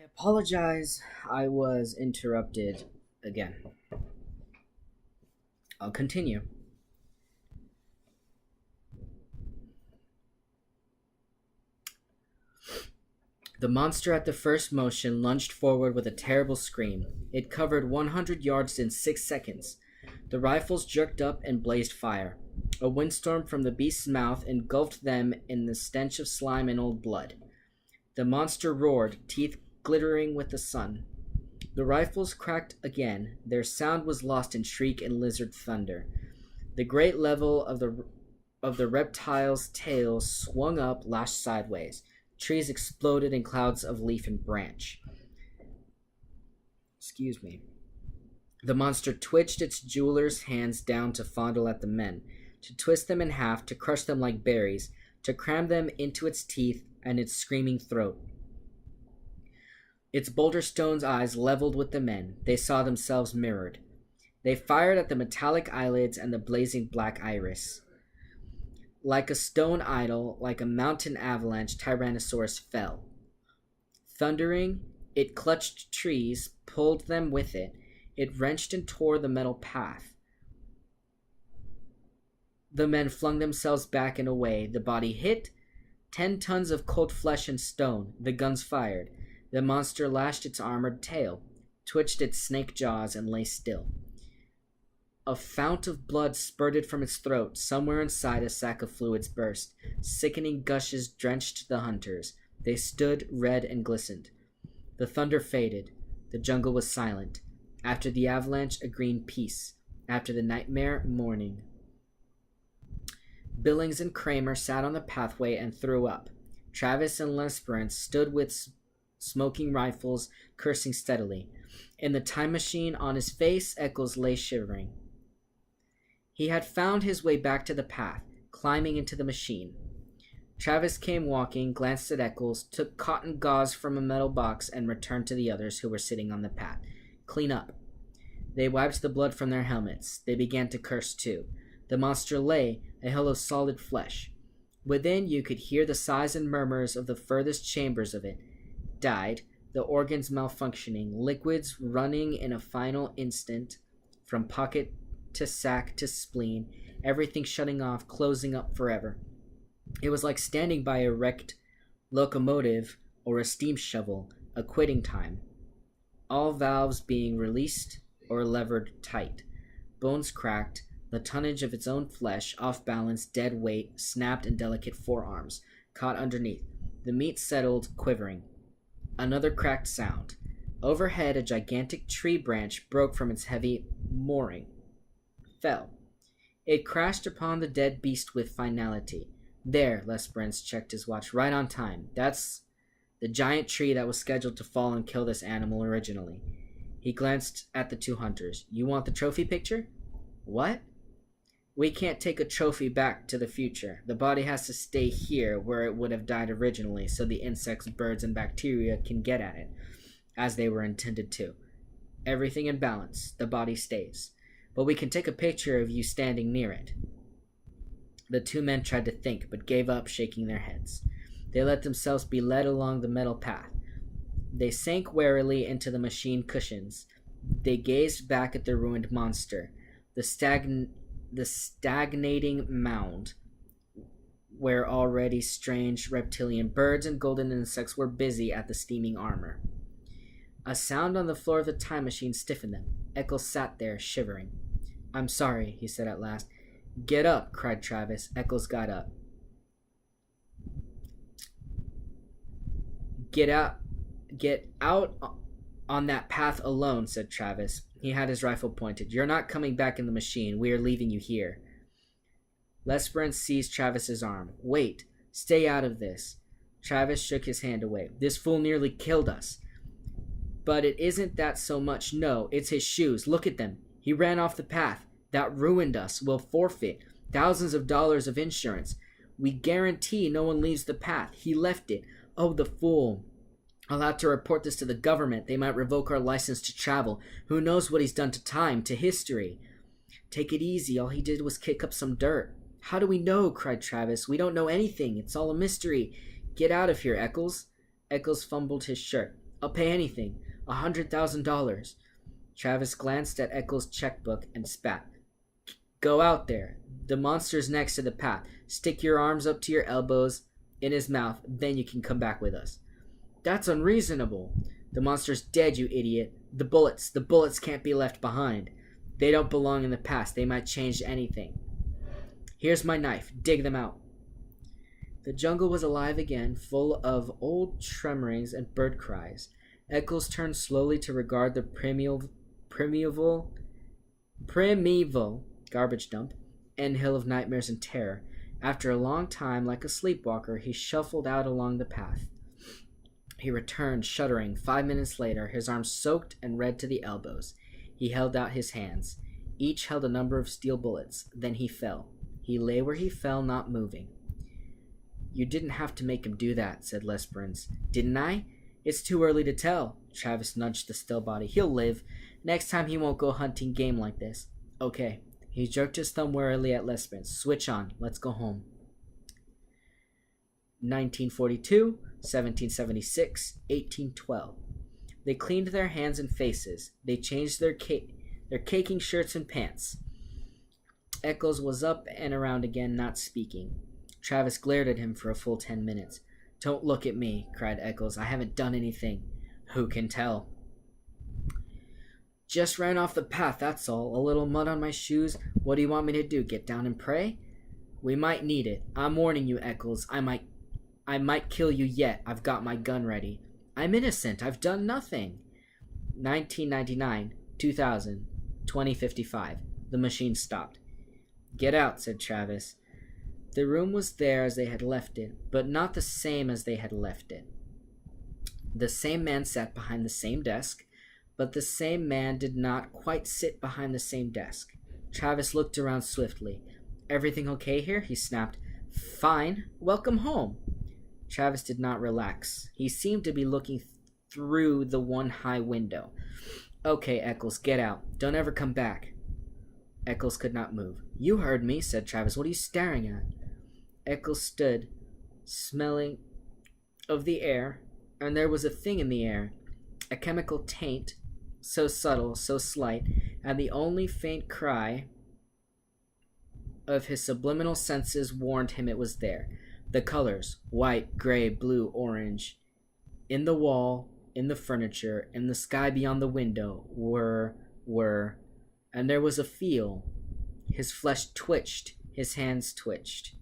Apologize, I was interrupted again. I'll continue. The monster at the first motion lunged forward with a terrible scream. It covered 100 yards in 6 seconds. The rifles jerked up and blazed fire. A windstorm from the beast's mouth engulfed them in the stench of slime and old blood. The monster roared, teeth glittering with the sun. The rifles cracked again. Their sound was lost in shriek and lizard thunder. The great level of the reptile's tail swung up, lashed sideways. Trees exploded in clouds of leaf and branch. Excuse me. The monster twitched its jeweler's hands down to fondle at the men, to twist them in half, to crush them like berries, to cram them into its teeth and its screaming throat. Its boulder stone's eyes leveled with the men. They saw themselves mirrored. They fired at the metallic eyelids and the blazing black iris. Like a stone idol, like a mountain avalanche, Tyrannosaurus fell. Thundering, it clutched trees, pulled them with it. It wrenched and tore the metal path. The men flung themselves back and away. The body hit. 10 tons of cold flesh and stone. The guns fired. The monster lashed its armored tail, twitched its snake jaws, and lay still. A fount of blood spurted from its throat. Somewhere inside, a sack of fluids burst. Sickening gushes drenched the hunters. They stood red and glistened. The thunder faded. The jungle was silent. After the avalanche, a green peace. After the nightmare, morning. Billings and Kramer sat on the pathway and threw up. Travis and Lesperance stood with smoking rifles, cursing steadily. In the time machine, on his face, Eccles lay shivering. He had found his way back to the path, climbing into the machine. Travis came walking, glanced at Eccles, took cotton gauze from a metal box, and returned to the others who were sitting on the path. Clean up. They wiped the blood from their helmets. They began to curse too. The monster lay, a hill of solid flesh. Within, you could hear the sighs and murmurs of the furthest chambers of it. Died, the organs malfunctioning, liquids running in a final instant, from pocket to sac to spleen, everything shutting off, closing up forever. It was like standing by a wrecked locomotive or a steam shovel, a quitting time. All valves being released or levered tight. Bones cracked, the tonnage of its own flesh, off balance, dead weight, snapped and delicate forearms, caught underneath. The meat settled, quivering. Another cracked sound. Overhead, a gigantic tree branch broke from its heavy mooring. Fell. It crashed upon the dead beast with finality. There, Lesperance checked his watch, right on time. That's the giant tree that was scheduled to fall and kill this animal originally. He glanced at the two hunters. You want the trophy picture? What? We can't take a trophy back to the future. The body has to stay here where it would have died originally so the insects, birds, and bacteria can get at it, as they were intended to. Everything in balance. The body stays. But we can take a picture of you standing near it. The two men tried to think, but gave up, shaking their heads. They let themselves be led along the metal path. They sank warily into the machine cushions. They gazed back at the ruined monster, the stagnating mound, where already strange reptilian birds and golden insects were busy at the steaming armor. A sound on the floor of the time machine stiffened them. Eccles sat there, shivering. I'm sorry, he said at last. Get up, cried Travis. Eccles got up. Get out on that path alone, said Travis. He had his rifle pointed. You're not coming back in the machine. We are leaving you here. Lesperance seized Travis's arm. Wait. Stay out of this. Travis shook his hand away. This fool nearly killed us. But it isn't that so much. No, it's his shoes. Look at them. He ran off the path. That ruined us. We'll forfeit thousands of dollars of insurance. We guarantee no one leaves the path. He left it. Oh, the fool. I'll have to report this to the government. They might revoke our license to travel. Who knows what he's done to time, to history. Take it easy. All he did was kick up some dirt. How do we know? Cried Travis. We don't know anything. It's all a mystery. Get out of here, Eccles. Eccles fumbled his shirt. I'll pay anything. $100,000. Travis glanced at Eccles' checkbook and spat. Go out there. The monster's next to the path. Stick your arms up to your elbows in his mouth, then you can come back with us. That's unreasonable. The monster's dead, you idiot. The bullets can't be left behind. They don't belong in the past. They might change anything. Here's my knife. Dig them out. The jungle was alive again, full of old tremorings and bird cries. Eccles turned slowly to regard the primeval garbage dump and hill of nightmares and terror. After a long time, like a sleepwalker, he shuffled out along the path. He returned, shuddering. 5 minutes later, his arms soaked and red to the elbows. He held out his hands. Each held a number of steel bullets. Then he fell. He lay where he fell, not moving. You didn't have to make him do that, said Lesperance. Didn't I? It's too early to tell. Travis nudged the still body. He'll live. Next time he won't go hunting game like this. Okay. He jerked his thumb warily at Lesperance. Switch on. Let's go home. 1942, 1776, 1812. They cleaned their hands and faces. They changed their caking shirts and pants. Eccles was up and around again, not speaking. Travis glared at him for a full 10 minutes. Don't look at me, cried Eccles. I haven't done anything. Who can tell? Just ran off the path, that's all. A little mud on my shoes. What do you want me to do, get down and pray? We might need it. I'm warning you, Eccles. I might kill you yet. I've got my gun ready. I'm innocent. I've done nothing. 1999, 2000, 2055. The machine stopped. Get out, said Travis. The room was there as they had left it, but not the same as they had left it. The same man sat behind the same desk, but the same man did not quite sit behind the same desk. Travis looked around swiftly. Everything okay here? He snapped. Fine. Welcome home. Travis did not relax. He seemed to be looking through the one high window. Okay, Eccles, get out. Don't ever come back. Eccles could not move. You heard me, said Travis. What are you staring at? Eccles stood, smelling of the air, and there was a thing in the air, a chemical taint, so subtle, so slight, and the only faint cry of his subliminal senses warned him it was there. The colors, white, gray, blue, orange, in the wall, in the furniture, in the sky beyond the window, were, and there was a feel. His flesh twitched, his hands twitched.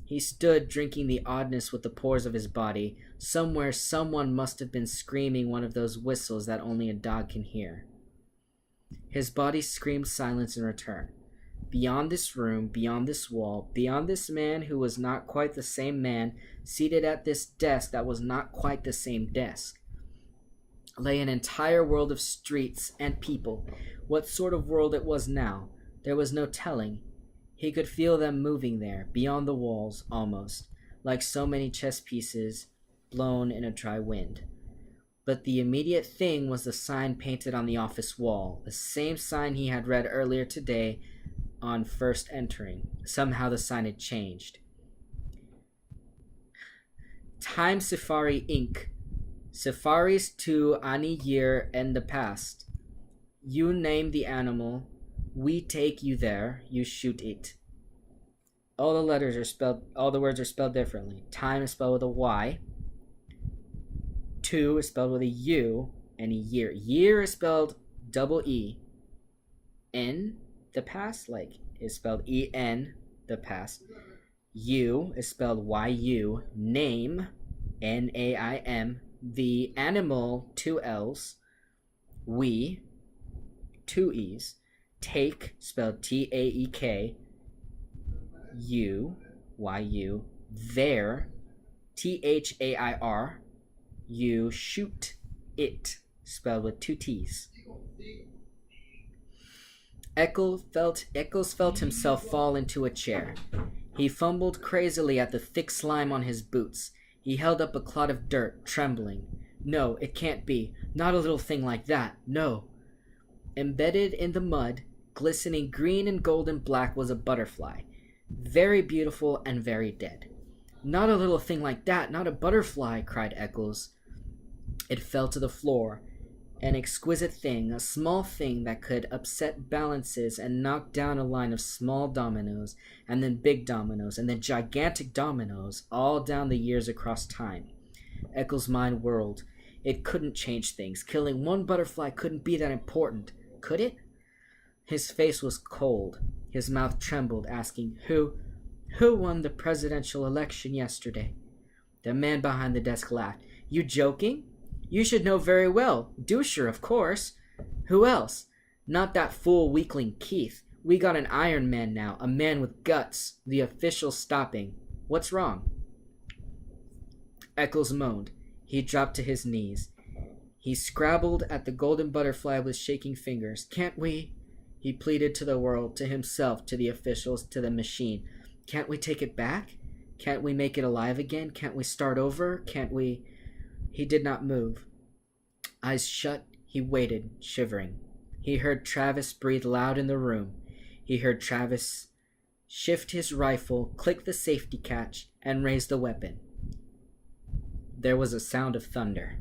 He stood, drinking the oddness with the pores of his body. Somewhere, someone must have been screaming one of those whistles that only a dog can hear. His body screamed silence in return. Beyond this room, beyond this wall, beyond this man who was not quite the same man, seated at this desk that was not quite the same desk, lay an entire world of streets and people. What sort of world it was now, there was no telling. He could feel them moving there, beyond the walls, almost, like so many chess pieces blown in a dry wind. But the immediate thing was the sign painted on the office wall, the same sign he had read earlier today on first entering. Somehow the sign had changed. Time Safari Inc. Safaris to any year in the past. You name the animal. We take you there. You shoot it. All the words are spelled differently. Time is spelled with a Y. Two is spelled with a U. And a year. Year is spelled double E. In the past, is spelled E-N, the past. You is spelled Y-U. Name, N-A-I-M. The animal, 2 L's. We, 2 E's. Take, spelled T-A-E-K. You, Y-U. There, T-H-A-I-R. You shoot it, spelled with 2 T's. Eccles felt himself fall into a chair. He fumbled crazily at the thick slime on his boots. He held up a clod of dirt, trembling. No, it can't be. Not a little thing like that. No. Embedded in the mud, glistening green and gold and black, was a butterfly. Very beautiful and very dead. Not a little thing like that. Not a butterfly, cried Eccles. It fell to the floor, an exquisite thing, a small thing that could upset balances and knock down a line of small dominoes, and then big dominoes, and then gigantic dominoes, all down the years across time. Eccles' mind whirled. It couldn't change things. Killing one butterfly couldn't be that important, could it? His face was cold. His mouth trembled, asking, Who won the presidential election yesterday? The man behind the desk laughed. You joking? You should know very well. Dusher, of course. Who else? Not that fool weakling Keith. We got an Iron Man now, a man with guts. The official's stopping. What's wrong? Eccles moaned. He dropped to his knees. He scrabbled at the golden butterfly with shaking fingers. Can't we? He pleaded to the world, to himself, to the officials, to the machine. Can't we take it back? Can't we make it alive again? Can't we start over? Can't we... He did not move. Eyes shut, he waited, shivering. He heard Travis breathe loud in the room. He heard Travis shift his rifle, click the safety catch, and raise the weapon. There was a sound of thunder.